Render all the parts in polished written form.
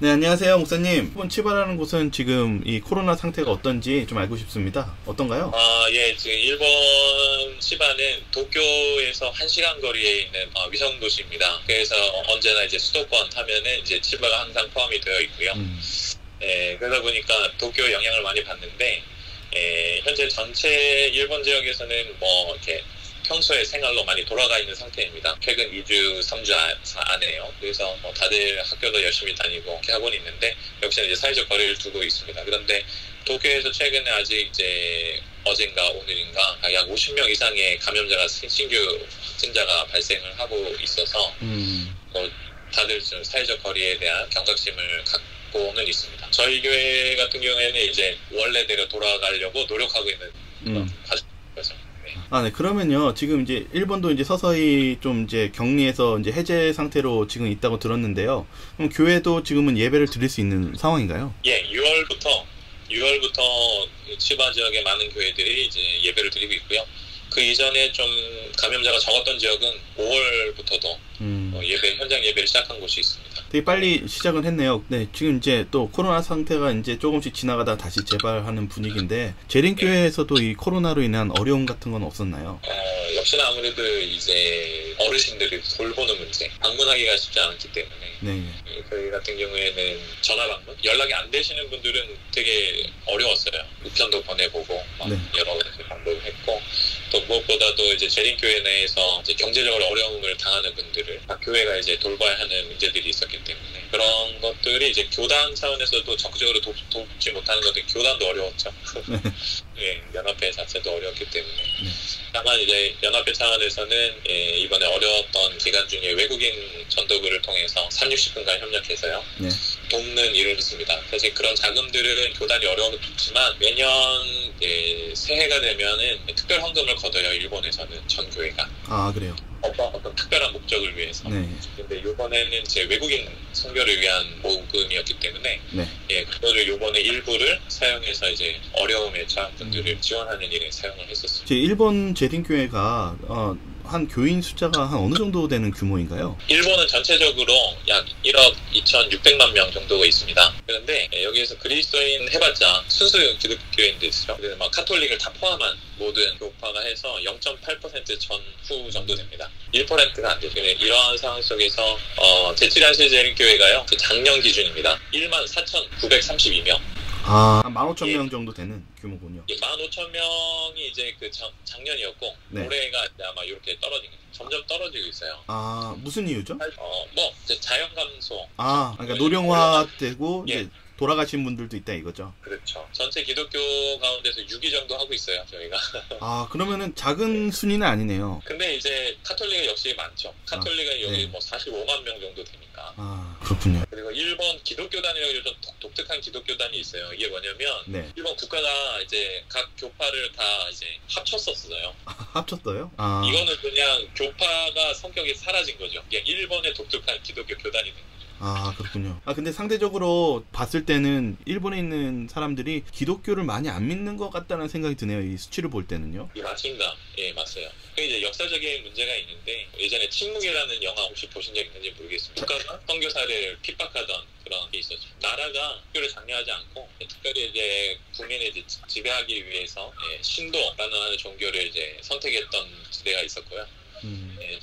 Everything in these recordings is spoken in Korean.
네, 안녕하세요, 목사님. 일본 치바라는 곳은 지금 이 코로나 상태가 어떤지 좀 알고 싶습니다. 어떤가요? 예, 지금 일본 치바는 도쿄에서 1시간 거리에 있는 위성 도시입니다. 그래서 언제나 이제 수도권 하면은 이제 치바가 항상 포함이 되어 있고요. 그러다 보니까 도쿄 영향을 많이 받는데, 현재 전체 일본 지역에서는 뭐 이렇게 평소의 생활로 많이 돌아가 있는 상태입니다. 최근 2주, 3주 안에요. 그래서 뭐 다들 학교도 열심히 다니고 이렇게 하고는 있는데, 역시나 이제 사회적 거리를 두고 있습니다. 그런데 도쿄에서 최근에 아직 이제 어젠가 오늘인가 약 50명 이상의 감염자가 신규 확진자가 발생을 하고 있어서 뭐 다들 좀 사회적 거리에 대한 경각심을 갖고는 있습니다. 저희 교회 같은 경우에는 이제 원래대로 돌아가려고 노력하고 있는 과정이죠. 네. 그러면요. 지금 이제 일본도 이제 서서히 좀 이제 격리해서 이제 해제 상태로 지금 있다고 들었는데요. 그럼 교회도 지금은 예배를 드릴 수 있는 상황인가요? 예, 6월부터 치바 지역의 많은 교회들이 이제 예배를 드리고 있고요. 그 이전에 좀 감염자가 적었던 지역은 5월부터도 현장 예배를 시작한 곳이 있습니다. 되게 빨리 시작은 했네요. 네, 지금 이제 또 코로나 상태가 이제 조금씩 지나가다 다시 재발하는 분위기인데, 재림교회에서도 이 코로나로 인한 어려움 같은 건 없었나요? 역시나 아무래도 이제 어르신들이 돌보는 문제, 방문하기가 쉽지 않았기 때문에, 네. 저희 같은 경우에는 전화 방문, 연락이 안 되시는 분들은 되게 어려웠어요. 우편도 보내보고 여러 가지 방법을 했고, 또 무엇보다도 이제 재림교회 내에서 이제 경제적으로 어려움을 당하는 분들을 각 교회가 이제 돌봐야 하는 문제들이 있었기 때문에, 그런 것들이 이제 교단 차원에서도 적극적으로 돕지 못하는 것들, 교단도 어려웠죠. 예, 연합회 자체도 어려웠기 때문에. 다만 이제 연합회 차원에서는 이번에 어려웠던 기간 중에 외국인 전도부를 통해서 30-60분간 협력해서요. 돕는 일을 했습니다. 사실 그런 자금들은 교단이 어려웠지만 매년 새해가 되면은 특별 헌금을 걷어요. 일본에서는 전 교회가. 아, 그래요? 어떤 특별한 목적을 위해서. 근데 이번에는 제 외국인 선교를 위한 모금이었기 때문에 그거를 이번에 일부를 사용해서 이제 어려움에 처한 분들을 지원하는 일에 사용을 했었습니다. 제 일본 재림교회가 한 교인 숫자가 한 어느 정도 되는 규모인가요? 일본은 전체적으로 약 1억 2,600만 명 정도가 있습니다. 그런데 여기에서 그리스도인 해봤자 순수 기독교인들이죠. 막 카톨릭을 다 포함한 모든 교파가 해서 0.8% 전후 정도 됩니다. 1%가 안 돼요. 이러한 상황 속에서 제7한실 재림교회가요, 작년 기준입니다. 14,932명. 한 15,000명 정도 되는 규모군요. 15,000명이 이제 작년이었고, 올해가 아마 이렇게 떨어진 거죠. 점점 떨어지고 있어요. 무슨 이유죠? 자연 감소. 그러니까 노령화되고 이제 돌아가신 분들도 있다 이거죠? 그렇죠. 전체 기독교 가운데서 6위 정도 하고 있어요, 저희가. 그러면은 작은 순위는 아니네요. 근데 이제 카톨릭은 역시 많죠. 카톨릭은 여기 뭐 45만 명 정도 되니까. 그렇군요. 그리고 일본 기독교단이라고 요즘 독특한 기독교단이 있어요. 이게 뭐냐면 일본 국가가 이제 각 교파를 다 이제 합쳤었어요. 합쳤어요? 이거는 그냥 교파가 성격이 사라진 거죠. 그냥 일본의 독특한 기독교 교단이 된 거죠. 그렇군요. 근데 상대적으로 봤을 때는 일본에 있는 사람들이 기독교를 많이 안 믿는 것 같다는 생각이 드네요. 이 수치를 볼 때는요. 예, 맞습니다. 예, 맞아요. 이제 역사적인 문제가 있는데, 예전에 침묵이라는 영화 혹시 보신 적 있는지 모르겠습니다. 국가가 선교사를 핍박하던 그런 게 있었죠. 나라가 학교를 장려하지 않고 특별히 이제 국민을 이제 지배하기 위해서 신도라는 하는 종교를 이제 선택했던 시대가 있었고요.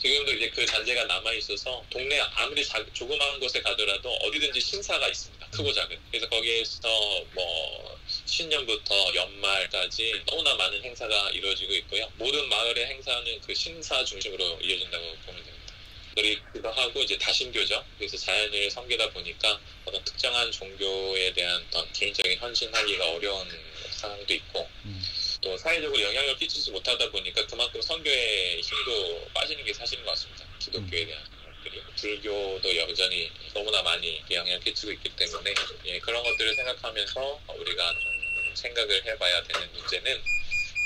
지금도 이제 그 잔재가 남아 있어서 동네 아무리 조그마한 곳에 가더라도 어디든지 신사가 있습니다. 크고 작은. 그래서 거기에서 뭐 신년부터 연말까지 너무나 많은 행사가 이루어지고 있고요. 모든 마을의 행사는 그 신사 중심으로 이어진다고 보면 됩니다. 그리기도 하고 이제 다신교죠. 그래서 자연을 섬기다 보니까 어떤 특정한 종교에 대한 어떤 개인적인 헌신하기가 어려운 상황도 있고, 또 사회적으로 영향을 끼치지 못하다 보니까 그만큼 선교의 힘도 빠지는 게 사실인 것 같습니다. 기독교에 대한 것들이. 불교도 여전히 너무나 많이 영향을 끼치고 있기 때문에 그런 것들을 생각하면서 우리가 좀 생각을 해봐야 되는 문제는,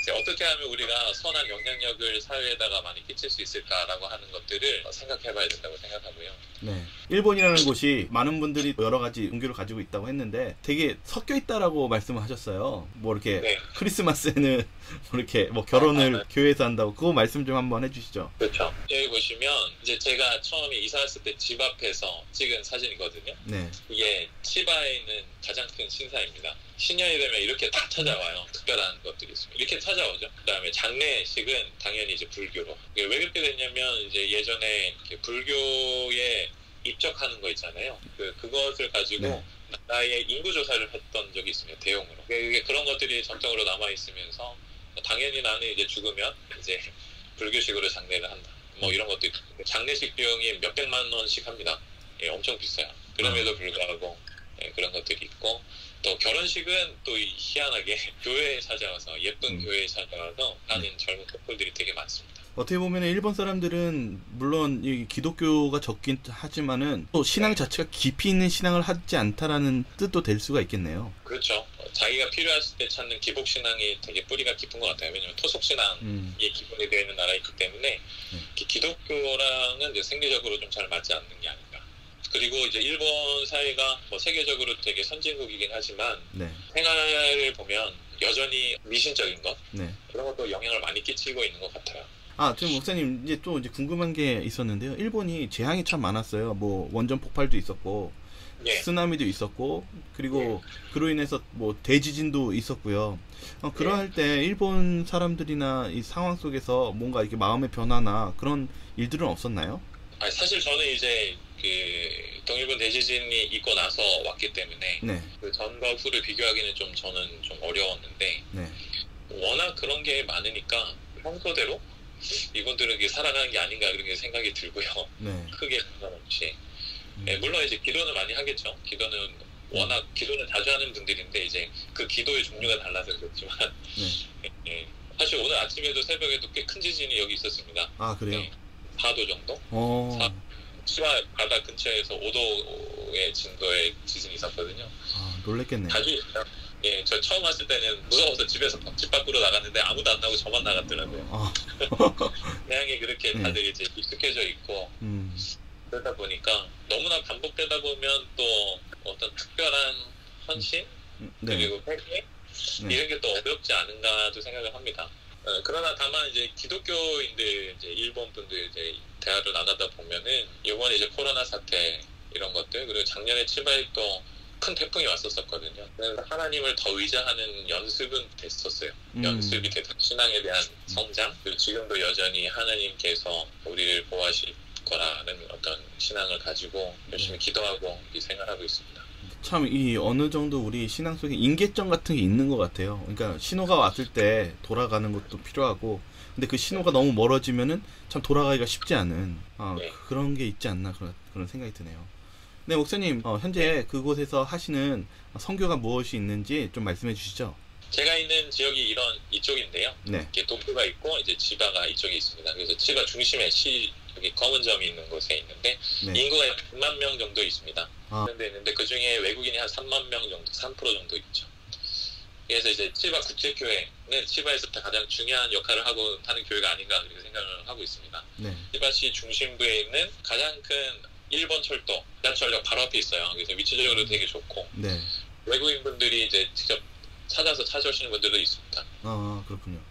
이제 어떻게 하면 우리가 선한 영향력을 사회에다가 많이 끼칠 수 있을까라고 하는 것들을 생각해봐야 된다고 생각하고요. 일본이라는 곳이 많은 분들이 여러 가지 종교를 가지고 있다고 했는데 되게 섞여 있다라고 말씀을 하셨어요. 뭐 이렇게 네. 크리스마스에는 뭐 이렇게 뭐 결혼을 교회에서 한다고 그거 말씀 좀 한번 해주시죠. 그렇죠. 여기 보시면 이제 제가 처음에 이사 왔을 때 집 앞에서 찍은 사진이거든요. 네. 이게 치바에 있는 가장 큰 신사입니다. 신년이 되면 이렇게 다 찾아와요. 특별한 것들이 있습니다. 이렇게 찾아오죠. 그다음에 장례식은 당연히 이제 불교로. 이게 왜 그렇게 됐냐면 이제 예전에 이렇게 불교에 입적하는 거 있잖아요. 그것을 가지고 네. 나라의 인구 조사를 했던 적이 있습니다. 대용으로. 이게 그런 것들이 전통으로 남아 있으면서 당연히 나는 이제 죽으면 이제 불교식으로 장례를 한다. 뭐 이런 것도 있고 장례식 비용이 몇백만 원씩 합니다. 예, 엄청 비싸요. 그럼에도 불구하고 예, 그런 것들이 있고 또 결혼식은 또 희한하게 교회에 찾아와서 예쁜 교회에 찾아와서 하는 젊은 커플들이 되게 많습니다. 어떻게 보면 일본 사람들은 물론 이 기독교가 적긴 하지만은 또 신앙 자체가 깊이 있는 신앙을 하지 않다라는 뜻도 될 수가 있겠네요. 그렇죠. 자기가 필요했을 때 찾는 기복 신앙이 되게 뿌리가 깊은 것 같아요. 왜냐하면 토속 신앙이 기본이 되어 있는 나라이기 때문에 기독교랑은 이제 생리적으로 좀 잘 맞지 않는 게 아닌가. 그리고 이제 일본 사회가 뭐 세계적으로 되게 선진국이긴 하지만 네. 생활을 보면 여전히 미신적인 것 네. 그런 것도 영향을 많이 끼치고 있는 것 같아요. 지금 목사님 이제 또 궁금한 게 있었는데요. 일본이 재앙이 참 많았어요. 뭐 원전 폭발도 있었고, 예. 쓰나미도 있었고, 그리고 그로 인해서 뭐 대지진도 있었고요. 그러할 때 일본 사람들이나 이 상황 속에서 뭔가 이렇게 마음의 변화나 그런 일들은 없었나요? 사실 저는 이제 그 동일본 대지진이 있고 나서 왔기 때문에 네. 그 전과 후를 비교하기는 저는 좀 어려웠는데 네. 워낙 그런 게 많으니까 평소대로 이분들은 이게 살아가는 게 아닌가 그런 생각이 들고요. 네. 크게 상관없이. 예, 물론 이제 기도는 많이 하겠죠. 기도는 워낙 기도는 자주 하는 분들인데 이제 그 기도의 종류가 달라서 그렇지만 예, 사실 오늘 아침에도 새벽에도 꽤 큰 지진이 여기 있었습니다. 그래요? 네, 4도 정도? 치바 바다 근처에서 5도의 진도의 지진이 있었거든요. 놀랬겠네요. 자주 있어요. 예, 저 처음 왔을 때는 무서워서 집 밖으로 나갔는데 아무도 안 나오고 저만 나갔더라고요. 태양이 그렇게 다들 이제 익숙해져 있고 그러다 보니까 너무나 반복되다 보면 또 어떤 특별한 헌신 그리고 회개 이런 게 또 어렵지 않은가도 생각을 합니다. 그러나 다만 이제 기독교인들 이제 일본 분들 이제 대화를 나누다 보면은 이번에 이제 코로나 사태 이런 것들 그리고 작년에 치바에 또 큰 태풍이 왔었거든요. 그래서 하나님을 더 의지하는 연습은 됐었어요. 연습이 됐던 신앙에 대한 성장 그리고 지금도 여전히 하나님께서 우리를 보호하실 거라는 어떤 신앙을 가지고 열심히 기도하고 생활하고 있습니다. 참 이 어느 정도 우리 신앙 속에 인계점 같은 게 있는 것 같아요. 그러니까 신호가 왔을 때 돌아가는 것도 필요하고 근데 그 신호가 너무 멀어지면은 참 돌아가기가 쉽지 않은 그런 게 있지 않나 그런 생각이 드네요. 네, 목사님 현재 그곳에서 하시는 선교가 무엇이 있는지 좀 말씀해 주시죠. 제가 있는 지역이 이쪽인데요. 네. 이렇게 도쿄가 있고 이제 지바가 이쪽에 있습니다. 그래서 지바 중심에 여기 검은 점이 있는 곳에 있는데 인구가 100만 명 정도 있습니다. 그런데 있는데 그 중에 외국인이 한 3만 명 정도, 3% 정도 있죠. 그래서 이제 치바 국제교회는 치바에서 가장 중요한 역할을 하고 하는 교회가 아닌가 그렇게 생각을 하고 있습니다. 치바시 중심부에 있는 가장 큰 일본 철도, 지하철역 바로 앞에 있어요. 그래서 위치적으로 되게 좋고 외국인분들이 이제 직접 찾아오시는 분들도 있습니다. 그렇군요.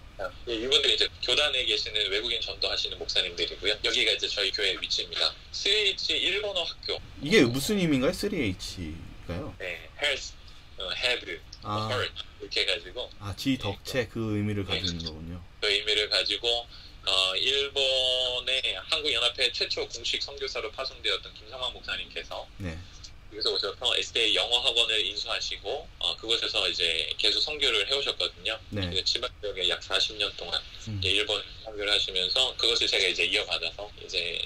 이분들이 이제 교단에 계시는 외국인 전도하시는 목사님들이고요. 여기가 이제 저희 교회 위치입니다. 3H 일본어 학교. 이게 무슨 의미인가요? 3H가요? 네, health, head, heart 이렇게 해가지고 지덕체 그 의미를 가지고 있는 거군요. 그 의미를 가지고 일본의 한국연합회 최초 공식 선교사로 파송되었던 김성환 목사님께서 여기서 오셔서 SK 영어학원을 인수하시고 그곳에서 이제 계속 선교를 해오셨거든요. 치바 지역에 약 40년 동안 일본 선교를 하시면서 그것을 제가 이제 이어받아서 이제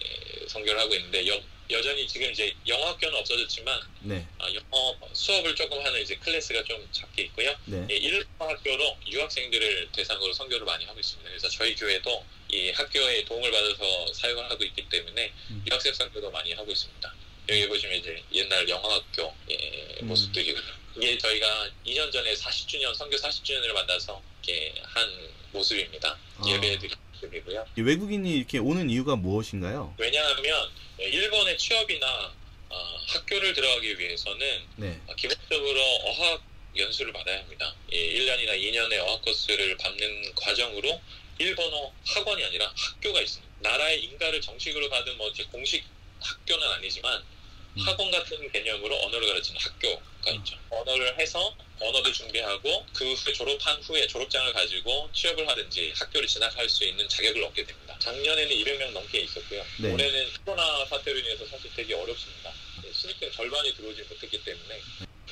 선교를 하고 있는데 여전히 지금 이제 영어 학교는 없어졌지만 영어 수업을 조금 하는 이제 클래스가 좀 작게 있고요. 일본 학교로 유학생들을 대상으로 선교를 많이 하고 있습니다. 그래서 저희 교회도 이 학교에 도움을 받아서 사용을 하고 있기 때문에 유학생 선교도 많이 하고 있습니다. 여기 보시면 이제 옛날 영어학교 모습들이고요. 이게 저희가 2년 전에 40주년 선교 40주년을 만나서 이렇게 한 모습입니다. 예배드리는 모습이고요. 외국인이 이렇게 오는 이유가 무엇인가요? 왜냐하면 일본의 취업이나 학교를 들어가기 위해서는 네. 기본적으로 어학 연수를 받아야 합니다. 1년이나 2년의 어학 코스를 밟는 과정으로 일본어 학원이 아니라 학교가 있습니다. 나라의 인가를 정식으로 받은 뭐 이제 공식 학교는 아니지만 학원 같은 개념으로 언어를 가르치는 학교가 있죠. 언어를 해서 언어도 준비하고 그 후에 졸업한 후에 졸업장을 가지고 취업을 하든지 학교를 진학할 수 있는 자격을 얻게 됩니다. 작년에는 200명 넘게 있었고요. 네. 올해는 코로나 사태로 인해서 사실 되게 어렵습니다. 신입생 절반이 들어오지 못했기 때문에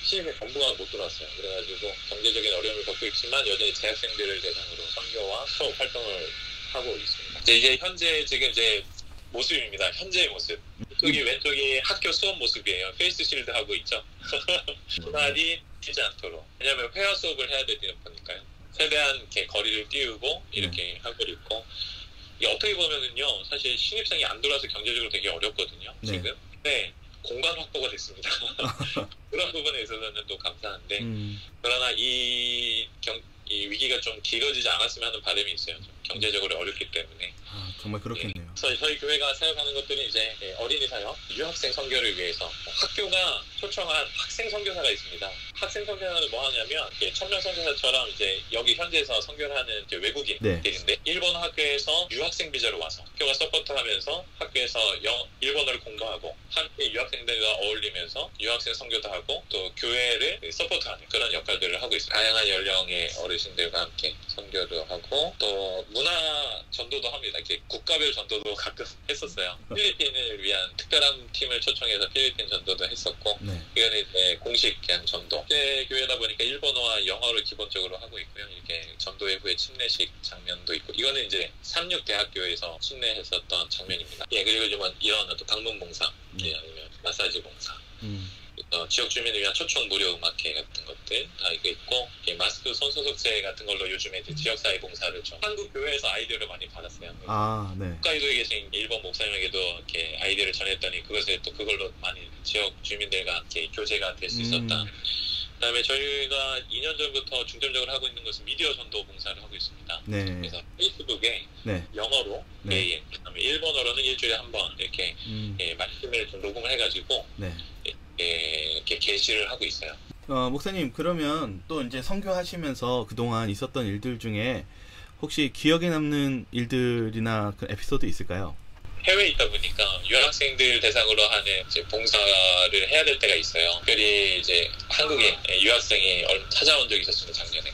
신입생 전부가 못 들어왔어요. 그래가지고 경제적인 어려움을 겪고 있지만 여전히 재학생들을 대상으로 선교와 수업 활동을 하고 있습니다. 이제 현재 지금 이제 모습입니다. 현재의 모습. 이쪽이 왼쪽이 학교 수업 모습이에요. 페이스 실드 하고 있죠. 시간이 튀지 않도록. 왜냐하면 회화 수업을 해야 되다 보니까요. 최대한 이렇게 거리를 띄우고 이렇게 하고 있고. 이게 어떻게 보면은요, 사실 신입생이 안 들어와서 경제적으로 되게 어렵거든요. 네. 지금. 네. 공간 확보가 됐습니다. 그런 부분에 있어서는 또 감사한데, 그러나 이 위기가 좀 길어지지 않았으면 하는 바람이 있어요. 좀 경제적으로 어렵기 때문에. 정말 그렇겠네요. 그래서 저희 교회가 사역하는 것들은 이제 어린이 사역, 유학생 선교를 위해서 학교가 초청한 학생 선교사가 있습니다. 학생 선교사는 뭐 하냐면 천명 선교사처럼 이제 여기 현지에서 선교를 하는 이제 외국인들인데 일본 학교에서 유학생 비자로 와서 학교가 서포트하면서 학교에서 일본어를 공부하고 함께 유학생들과 어울리면서 유학생 선교도 하고 또 교회를 서포트하는 그런 역할들을 하고 있습니다. 다양한 연령의 어르신들과 함께 선교도 하고 또 문화 전도도 합니다. 이렇게 국가별 전도도 가끔 했었어요. 필리핀을 위한 특별한 팀을 초청해서 필리핀 전도도 했었고 이거는 이제 공식 그냥 전도. 국제 교회다 보니까 일본어와 영어를 기본적으로 하고 있고요. 이렇게 전도회 후에 침례식 장면도 있고 이거는 이제 삼육대학교에서 침례했었던 장면입니다. 그리고 좀 이런 또 방문 봉사, 아니면 마사지 봉사. 지역 주민을 위한 초청 무료 음악회 같은 것들 다 이거 있고 마스크 손소독제 같은 걸로 요즘에 이제 지역사회 봉사를 좀 한국 교회에서 아이디어를 많이 받았어요. 네. 홋카이도에 계신 일본 목사님에게도 이렇게 아이디어를 전했더니 그것에 또 그걸로 많이 지역 주민들과 함께 교제가 될 수 있었다. 그다음에 저희가 2년 전부터 중점적으로 하고 있는 것은 미디어 전도 봉사를 하고 있습니다. 그래서 페이스북에 영어로 매일, 그다음에 일본어로는 일주일에 한 번 이렇게 말씀을 좀 녹음을 해가지고 이렇게 게시를 하고 있어요. 목사님, 그러면 또 이제 선교하시면서 그동안 있었던 일들 중에 혹시 기억에 남는 일들이나 그 에피소드 있을까요? 해외에 있다 보니까 유학생들 대상으로 하는 이제 봉사를 해야 될 때가 있어요. 특별히 이제 한국에 유학생이 찾아온 적이 있었습니다, 작년에.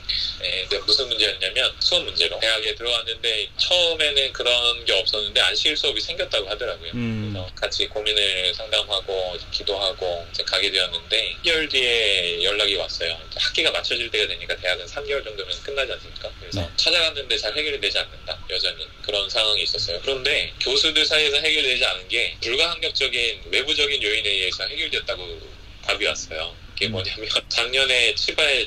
근데 무슨 문제였냐면 수업 문제로 대학에 들어왔는데 처음에는 그런 게 없었는데 안식일 수업이 생겼다고 하더라고요. 그래서 같이 고민을 상담하고 기도하고 이제 가게 되었는데 2개월 뒤에 연락이 왔어요. 학기가 맞춰질 때가 되니까 대학은 3개월 정도면 끝나지 않습니까? 그래서 찾아갔는데 잘 해결이 되지 않는다. 여전히 그런 상황이 있었어요. 그런데 교수들 사이에서 해결되지 않은 게 불가항력적인 외부적인 요인에 의해서 해결됐다고 답이 왔어요. 그게 뭐냐면 작년에 치바에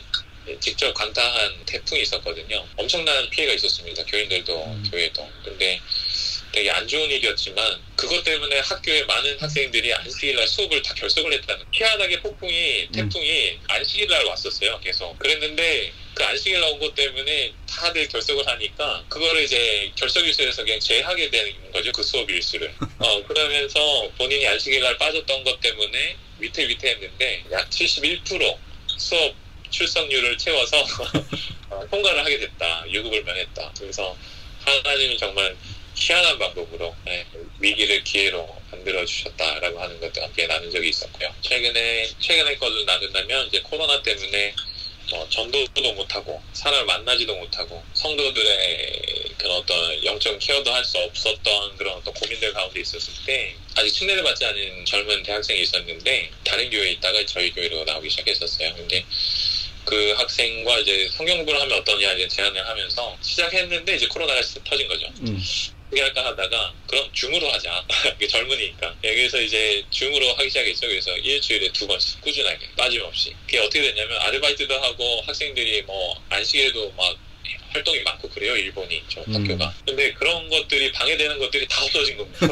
직접 간다한 태풍이 있었거든요. 엄청난 피해가 있었습니다. 교인들도 교회도. 근데 되게 안 좋은 일이었지만 그것 때문에 학교에 많은 학생들이 안식일날 수업을 다 결석을 했다는, 희한하게 태풍이 안식일날 왔었어요. 계속 그랬는데 그 안식일날 온 것 때문에 다들 결석을 하니까 그거를 이제 결석 일수에서 그냥 제하게 되는 거죠. 그 수업 일수를. 그러면서 본인이 안식일날 빠졌던 것 때문에 위태위태했는데 약 71% 수업 출석률을 채워서 통과를 하게 됐다. 유급을 면했다. 그래서 하나님이 정말 희한한 방법으로 위기를 기회로 만들어 주셨다라고 하는 것도 함께 나눈 적이 있었고요. 최근에 것을 나눈다면 이제 코로나 때문에 전도도 못하고 사람을 만나지도 못하고 성도들의 그런 어떤 영적 케어도 할 수 없었던 그런 어떤 고민들 가운데 있었을 때 아직 침례를 받지 않은 젊은 대학생이 있었는데 다른 교회에 있다가 저희 교회로 나오기 시작했었어요. 근데 그 학생과 이제 성경 공부를 하면 어떠냐 이제 제안을 하면서 시작했는데 이제 코로나가 터진 거죠. 어떻게 할까 하다가 그럼 줌으로 하자. 이게 젊으니까. 그래서 이제 줌으로 하기 시작했죠. 그래서 일주일에 2번씩 꾸준하게 빠짐없이. 그게 어떻게 됐냐면 아르바이트도 하고 학생들이 뭐 안식일에도 막 활동이 많고 그래요. 일본이 저 학교가. 근데 그런 것들이 방해되는 것들이 다 없어진 겁니다.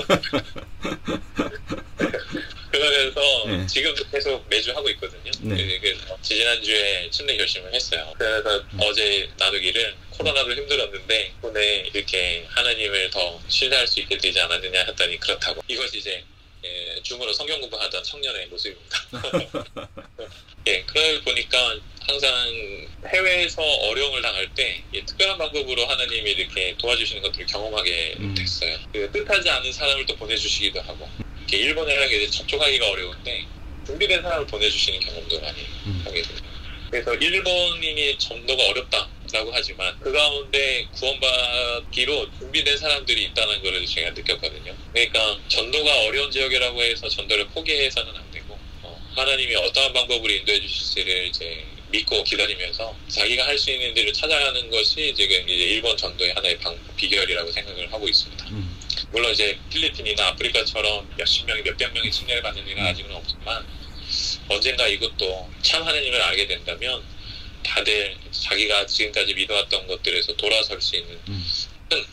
그러면서 지금도 계속 매주 하고 있거든요. 그래서 지난주에 침례 결심을 했어요. 그래서 어제 나누기를 코로나도 힘들었는데 오늘 이렇게 하나님을 더 신뢰할 수 있게 되지 않았느냐 했더니 그렇다고. 이것이 이제 줌으로 성경 공부하던 청년의 모습입니다. 예, 그러다 보니까 항상 해외에서 어려움을 당할 때 특별한 방법으로 하나님이 이렇게 도와주시는 것들을 경험하게 됐어요. 뜻하지 않은 사람을 또 보내주시기도 하고, 이렇게 일본이랑 이제 접촉하기가 어려운데 준비된 사람을 보내주시는 경험도 많이 하게 됩니다. 그래서 일본인이 전도가 어렵다라고 하지만 그 가운데 구원받기로 준비된 사람들이 있다는 걸 제가 느꼈거든요. 그러니까 전도가 어려운 지역이라고 해서 전도를 포기해서는 안 되고, 하나님이 어떠한 방법으로 인도해 주실지를 이제 믿고 기다리면서 자기가 할 수 있는 일을 찾아가는 것이 지금 이제 일본 전도의 하나의 비결이라고 생각을 하고 있습니다. 물론 이제 필리핀이나 아프리카처럼 몇십 명이 몇백 명이 침례를 받는 일은 아직은 없지만, 언젠가 이것도 참 하나님을 알게 된다면 다들 자기가 지금까지 믿어왔던 것들에서 돌아설 수 있는 큰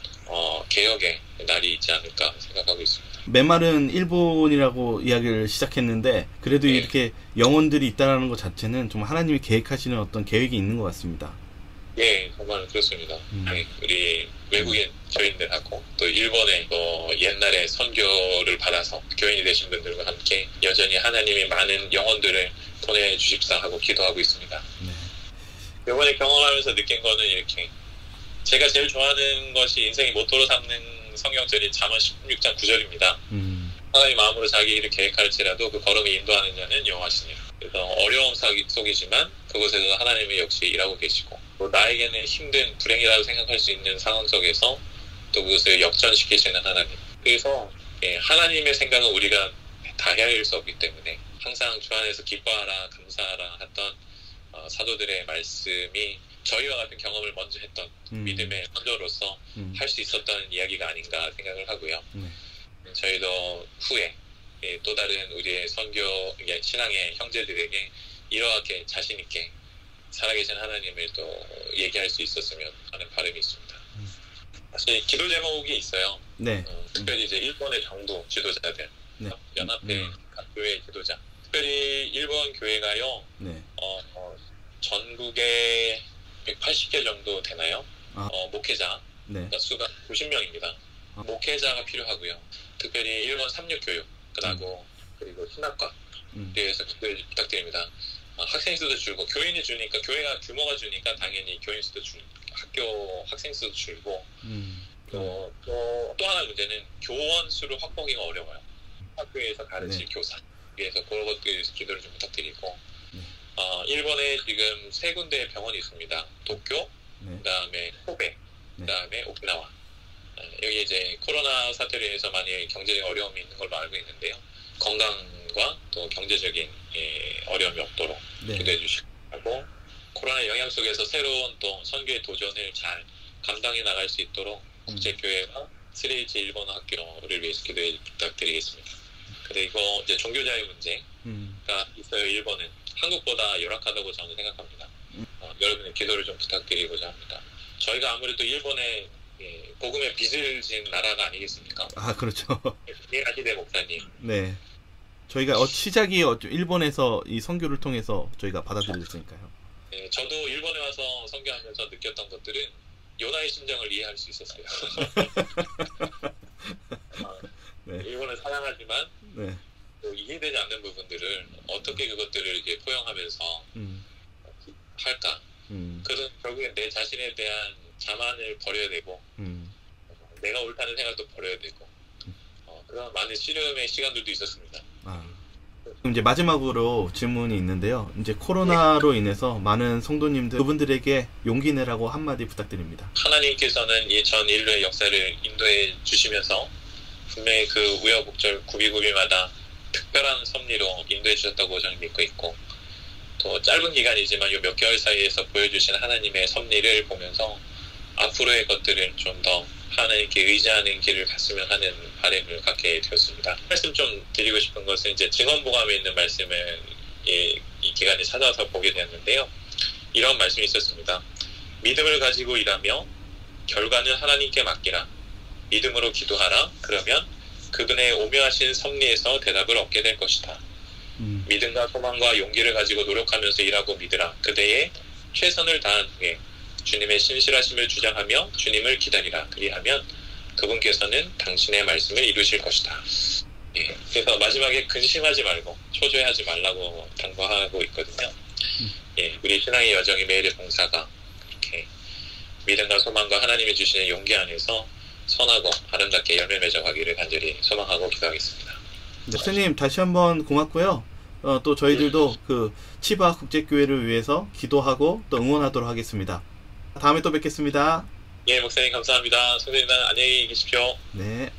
개혁의 날이 있지 않을까 생각하고 있습니다. 메말은 일본이라고 이야기를 시작했는데 그래도 네. 이렇게 영혼들이 있다는 것 자체는 정말 하나님이 계획하시는 어떤 계획이 있는 것 같습니다. 예, 정말 그렇습니다. 네, 우리 외국인 교인들하고 또 일본의 옛날에 선교를 받아서 교인이 되신 분들과 함께 여전히 하나님이 많은 영혼들을 보내주십사 하고 기도하고 있습니다. 네. 이번에 경험하면서 느낀 거는 이렇게, 제가 제일 좋아하는 것이 인생의 모토로 삼는 성경절이 잠언 16장 9절입니다. 하나님 마음으로 자기 일을 계획할지라도 그 걸음이 인도하는 자는 여호와시니라. 그래서 어려움 속이지만 그곳에서 하나님이 역시 일하고 계시고, 또 나에게는 힘든 불행이라고 생각할 수 있는 상황 속에서 또 그것을 역전시키시는 하나님. 그래서 하나님의 생각은 우리가 다 헤아릴 수 없기 때문에 항상 주 안에서 기뻐하라 감사하라 했던 사도들의 말씀이 저희와 같은 경험을 먼저 했던 믿음의 선조로서 할 수 있었던 이야기가 아닌가 생각을 하고요. 저희도 후에 또 다른 우리의 선교 신앙의 형제들에게 이렇게 자신 있게 살아계신 하나님을 또 얘기할 수 있었으면 하는 바람이 있습니다. 사실 기도 제목이 있어요. 네. 특별히 이제 일본의 정부 지도자들, 네. 연합회 각 교회 지도자, 특별히 일본 교회가요. 네. 전국에 180개 정도 되나요? 목회자 네. 수가 90명입니다. 목회자가 필요하고요. 특별히 일본 삼육 교육, 그리고 신학과 대해서 기도해 부탁드립니다. 학생 수도 줄고, 교인이 주니까, 교회가 규모가 주니까 당연히 교인 수도 학교 학생 수도 줄고, 또 하나 문제는 교원 수를 확보하기가 어려워요. 학교에서 가르칠 교사. 그래서 그런 것들에서 기도를 좀 부탁드리고, 일본에 지금 3군데 병원이 있습니다. 도쿄, 그다음에 코베, 그다음에 오키나와. 여기 이제 코로나 사태로 인해서 많이 경제적 어려움이 있는 걸로 알고 있는데요. 건강과 또 경제적인 어려움이 없도록 기도해 주시고, 코로나 영향 속에서 새로운 또 선교의 도전을 잘 감당해 나갈 수 있도록 국제교회와 3H 일본 학교를 위해서 기도해 부탁드리겠습니다. 그리고 이제 종교자의 문제가 있어요. 일본은 한국보다 열악하다고 저는 생각합니다. 여러분의 기도를 좀 부탁드리고자 합니다. 저희가 아무래도 일본에 복음의 빚을 진 나라가 아니겠습니까? 아, 그렇죠. 이해하시대 목사님. 네. 저희가 시작이 일본에서 이 선교를 통해서 저희가 받아들였으니까요. 네, 저도 일본에 와서 선교하면서 느꼈던 것들은 요나의 심정을 이해할 수 있었어요. 네. 일본을 사랑하지만 네. 또 이해되지 않는 부분들을 어떻게 그것들을 이제 포용하면서 할까? 그런 결국엔 내 자신에 대한 자만을 버려야 되고, 내가 옳다는 생각도 버려야 되고, 그런 많은 씨름의 시간들도 있었습니다. 그럼 이제 마지막으로 질문이 있는데요. 이제 코로나로 인해서 많은 성도님들 그분들에게 용기 내라고 한마디 부탁드립니다. 하나님께서는 이 전 인류의 역사를 인도해 주시면서 분명히 그 우여곡절 구비구비마다 특별한 섭리로 인도해 주셨다고 저는 믿고 있고, 또 짧은 기간이지만 이 몇 개월 사이에서 보여주신 하나님의 섭리를 보면서 앞으로의 것들을 좀 더 하나님께 의지하는 길을 갔으면 하는 바람을 갖게 되었습니다. 말씀 좀 드리고 싶은 것은 이제 증언보감에 있는 말씀을 이 기간에 찾아서 보게 되었는데요. 이런 말씀이 있었습니다. 믿음을 가지고 일하며 결과는 하나님께 맡기라. 믿음으로 기도하라. 그러면 그분의 오묘하신 섭리에서 대답을 얻게 될 것이다. 믿음과 소망과 용기를 가지고 노력하면서 일하고 믿으라. 그대의 최선을 다한 후에 주님의 신실하심을 주장하며 주님을 기다리라. 그리하면 그분께서는 당신의 말씀을 이루실 것이다. 예, 그래서 마지막에 근심하지 말고 초조해하지 말라고 당부하고 있거든요. 예, 우리 신앙의 여정이 매일의 봉사가 이렇게 믿음과 소망과 하나님이 주시는 용기 안에서 선하고 아름답게 열매 맺어가기를 간절히 소망하고 기도하겠습니다. 네, 목사님 다시 한번 고맙고요. 또 저희들도 그 치바 국제교회를 위해서 기도하고 또 응원하도록 하겠습니다. 다음에 또 뵙겠습니다. 예, 목사님 감사합니다. 선생님 안녕히 계십시오. 네.